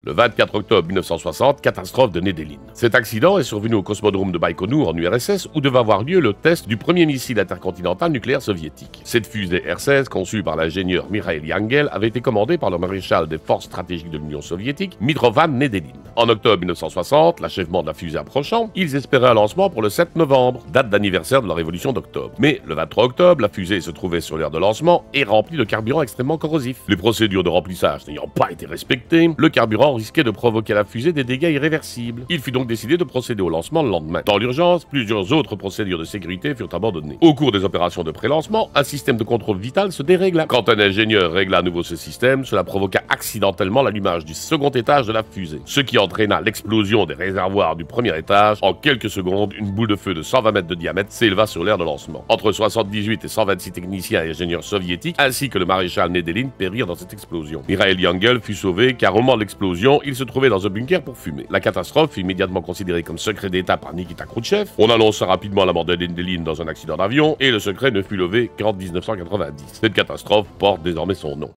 Le 24 octobre 1960, catastrophe de Nedelin. Cet accident est survenu au cosmodrome de Baïkonour en URSS où devait avoir lieu le test du premier missile intercontinental nucléaire soviétique. Cette fusée R-16, conçue par l'ingénieur Mikhail Yangel, avait été commandée par le maréchal des forces stratégiques de l'Union soviétique, Mitrovan Nedelin. En octobre 1960, l'achèvement de la fusée approchant, ils espéraient un lancement pour le 7 novembre, date d'anniversaire de la révolution d'octobre. Mais le 23 octobre, la fusée se trouvait sur l'aire de lancement et remplie de carburant extrêmement corrosif. Les procédures de remplissage n'ayant pas été respectées, le carburant risquait de provoquer à la fusée des dégâts irréversibles. Il fut donc décidé de procéder au lancement le lendemain. Dans l'urgence, plusieurs autres procédures de sécurité furent abandonnées. Au cours des opérations de pré-lancement, un système de contrôle vital se dérégla. Quand un ingénieur régla à nouveau ce système, cela provoqua accidentellement l'allumage du second étage de la fusée, ce qui entraîna l'explosion des réservoirs du premier étage. En quelques secondes, une boule de feu de 120 mètres de diamètre s'éleva sur l'aire de lancement. Entre 78 et 126 techniciens et ingénieurs soviétiques, ainsi que le maréchal Nedelin, périrent dans cette explosion. Mikhail Yangel fut sauvé car au moment de l'explosion, il se trouvait dans un bunker pour fumer. La catastrophe fut immédiatement considérée comme secret d'État par Nikita Khrouchtchev. On annonça rapidement la mort de Nedelin dans un accident d'avion et le secret ne fut levé qu'en 1990. Cette catastrophe porte désormais son nom.